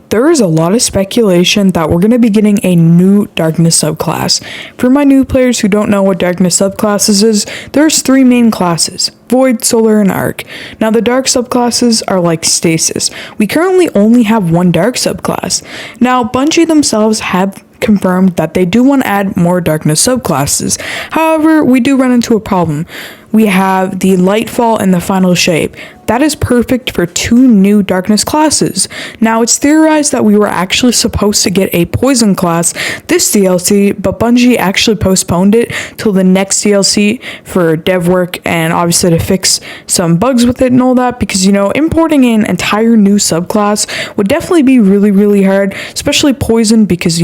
There is a lot of speculation that we're going to be getting a new darkness subclass. For my new players who don't know what darkness subclasses is, there's three main classes: Void, Solar, and Arc. Now the dark subclasses are like Stasis. We currently only have one dark subclass. Now Bungie themselves have confirmed that they do want to add more darkness subclasses. However, we do run into a problem. We have the Lightfall and the Final Shape. That is perfect for two new darkness classes. Now, it's theorized that we were actually supposed to get a poison class this DLC, but Bungie actually postponed it till the next DLC for dev work and obviously to fix some bugs with it and all that, because, importing an entire new subclass would definitely be really, really hard, especially poison, because,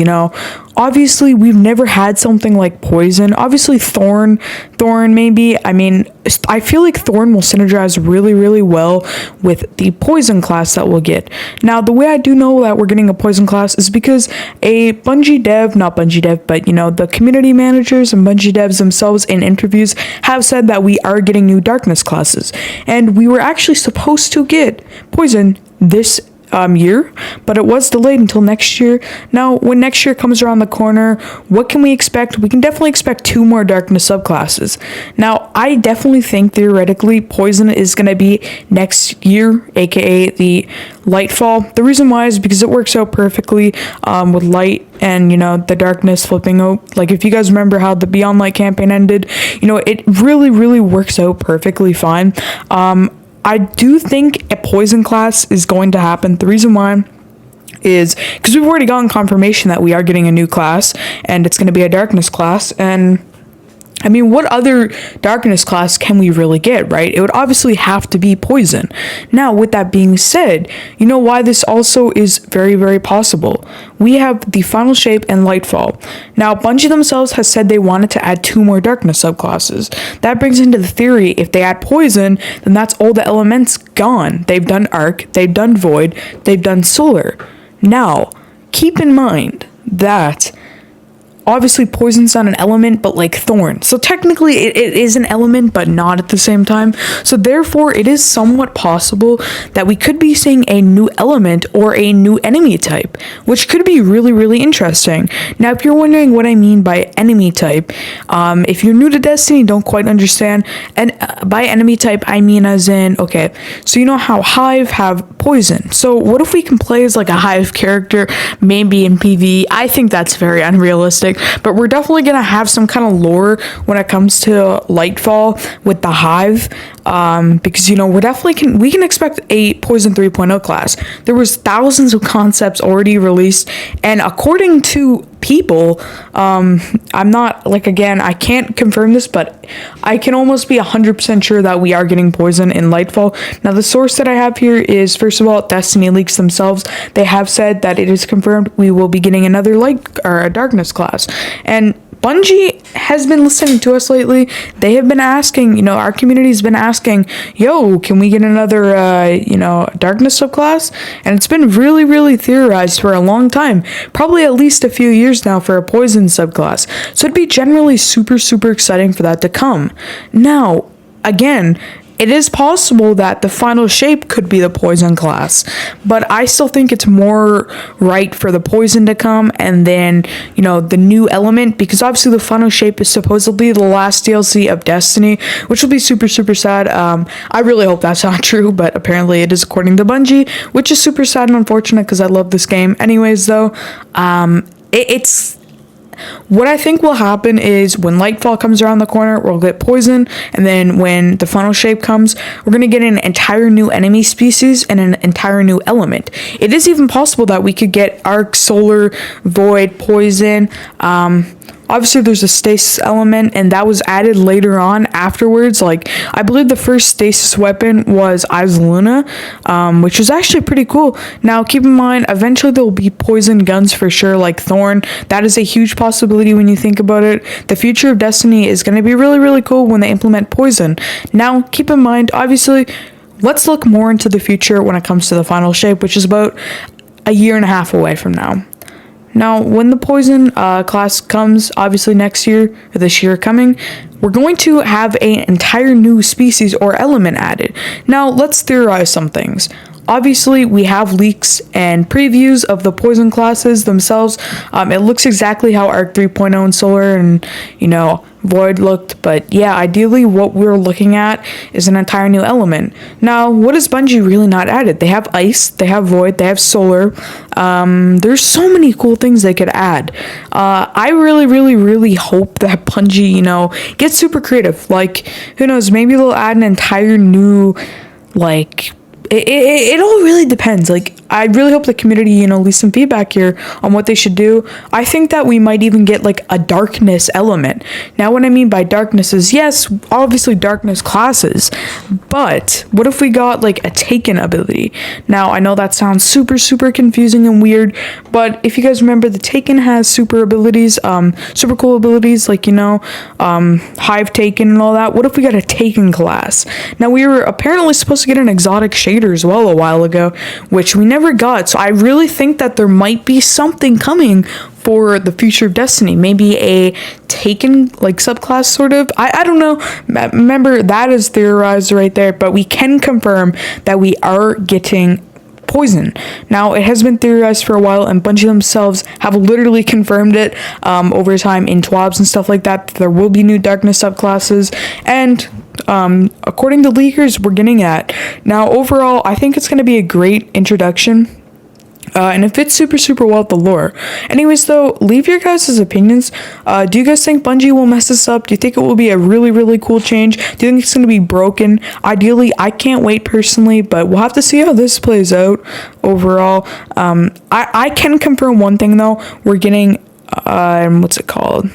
obviously we've never had something like poison. Obviously Thorn maybe. I feel like Thorn will synergize really, really well with the poison class that we'll get. Now, the way I do know that we're getting a poison class is because a Bungie dev, not Bungie dev, but the community managers and Bungie devs themselves in interviews have said that we are getting new darkness classes. And we were actually supposed to get poison this year, but it was delayed until next year. Now, when next year comes around the corner, what can we expect? We can definitely expect two more darkness subclasses. Now, I definitely think theoretically poison is going to be next year, aka the Lightfall. The reason why is because it works out perfectly with light and the darkness flipping out. Like, if you guys remember how the Beyond Light campaign ended, it really, really works out perfectly fine. I do think a poison class is going to happen. The reason why is because we've already gotten confirmation that we are getting a new class, and it's going to be a darkness class. And what other darkness class can we really get, right? It would obviously have to be poison. Now, with that being said, you know why this also is very, very possible? We have the Final Shape and Lightfall. Now, Bungie themselves has said they wanted to add two more darkness subclasses. That brings into the theory, if they add poison, then that's all the elements gone. They've done Arc, they've done Void, they've done Solar. Now, keep in mind that obviously poison's not an element, but like Thorn. So technically it is an element, but not at the same time. So therefore it is somewhat possible that we could be seeing a new element or a new enemy type, which could be really, really interesting. Now, if you're wondering what I mean by enemy type, if you're new to Destiny, don't quite understand. And by enemy type, I mean as in, okay, so you know how Hive have poison. So what if we can play as like a Hive character, maybe in PvE? I think that's very unrealistic. But we're definitely going to have some kind of lore when it comes to Lightfall with the Hive, because, we can expect a Poison 3.0 class. There was thousands of concepts already released, and according to people, I'm not, again, I can't confirm this, but I can almost be 100% sure that we are getting poison in Lightfall. Now, the source that I have here is, first of all, Destiny Leaks themselves. They have said that it is confirmed we will be getting another a darkness class. And Bungie has been listening to us lately. They have been asking, our community's been asking, can we get another, darkness subclass? And it's been really, really theorized for a long time, probably at least a few years now, for a poison subclass. So it'd be generally super, super exciting for that to come. Now, again, it is possible that the Final Shape could be the poison class, but I still think it's more right for the poison to come and then, the new element, because obviously the Final Shape is supposedly the last DLC of Destiny, which will be super, super sad. I really hope that's not true, but apparently it is according to Bungie, which is super sad and unfortunate because I love this game. Anyways, though, it's what I think will happen is when Lightfall comes around the corner, we'll get poison, and then when the Final Shape comes, we're going to get an entire new enemy species and an entire new element. It is even possible that we could get Arc, Solar, Void, Poison. Obviously, there's a stasis element, and that was added later on afterwards. I believe the first stasis weapon was Eyes of Luna, which was actually pretty cool. Now, keep in mind, eventually there will be poison guns for sure, like Thorn. That is a huge possibility when you think about it. The future of Destiny is going to be really, really cool when they implement poison. Now, keep in mind, obviously, let's look more into the future when it comes to the Final Shape, which is about a year and a half away from now. Now, when the poison class comes, obviously next year, or this year coming, we're going to have an entire new species or element added. Now, let's theorize some things. obviously we have leaks and previews of the poison classes themselves. It looks exactly how Arc 3.0 and Solar and, Void looked, but yeah, ideally what we're looking at is an entire new element. Now, what has Bungie really not added? They have Ice, they have Void, they have Solar. There's so many cool things they could add. I really hope that Bungie, gets super creative. Like, who knows, maybe they'll add an entire new, it all really depends. I really hope the community, leaves some feedback here on what they should do. I think that we might even get a darkness element. Now, what I mean by darkness is, yes, obviously darkness classes, but what if we got a Taken ability? Now, I know that sounds super confusing and weird, but if you guys remember, the Taken has super abilities, super cool abilities, Hive Taken and all that. What if we got a Taken class? Now, we were apparently supposed to get an exotic shader as well a while ago, which we never got. So I really think that there might be something coming for the future of Destiny. Maybe a Taken subclass sort of. I don't know. Remember, that is theorized right there, but we can confirm that we are getting poison. Now, it has been theorized for a while, and Bungie themselves have literally confirmed it over time in TWABs and stuff like that. There will be new darkness subclasses, and according to leakers, we're getting at. Now, overall, I think it's going to be a great introduction. And it fits super well with the lore. Anyways, though, leave your guys' opinions. Do you guys think Bungie will mess this up? Do you think it will be a really cool change? Do you think it's going to be broken? Ideally, I can't wait personally, but we'll have to see how this plays out overall. I can confirm one thing, though. We're getting, what's it called?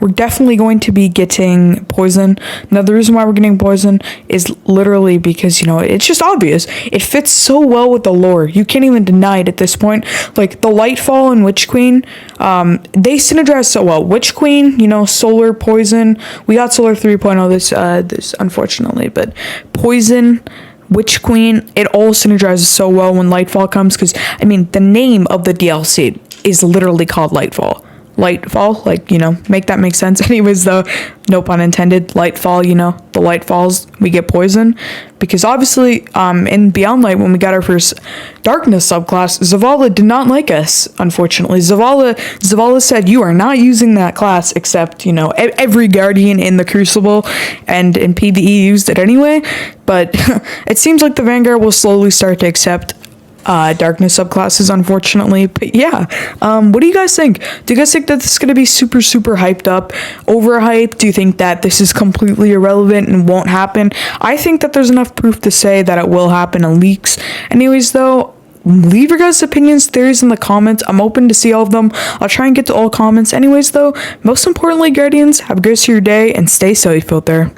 We're definitely going to be getting poison. Now, the reason why we're getting poison is literally because, it's just obvious. It fits so well with the lore. You can't even deny it at this point. The Lightfall and Witch Queen, they synergize so well. Witch Queen, Solar, Poison. We got Solar 3.0 this unfortunately, but Poison, Witch Queen, it all synergizes so well when Lightfall comes, because, the name of the DLC is literally called Lightfall. Make that make sense. Anyways, though, no pun intended, Lightfall, the light falls, we get poison. Because obviously, in Beyond Light, when we got our first darkness subclass, Zavala did not like us, unfortunately. Zavala said, you are not using that class, except, every Guardian in the Crucible and in PvE used it anyway. But it seems like the Vanguard will slowly start to accept darkness subclasses, unfortunately. But yeah, what do you guys think? Do you guys think that this is going to be super hyped up, overhyped? Do you think that this is completely irrelevant and won't happen? I think that there's enough proof to say that it will happen in leaks. Anyways, though, leave your guys' opinions, theories in the comments. I'm open to see all of them. I'll try and get to all comments. Anyways, though, most importantly, Guardians, have a good rest of your day and stay safe out there.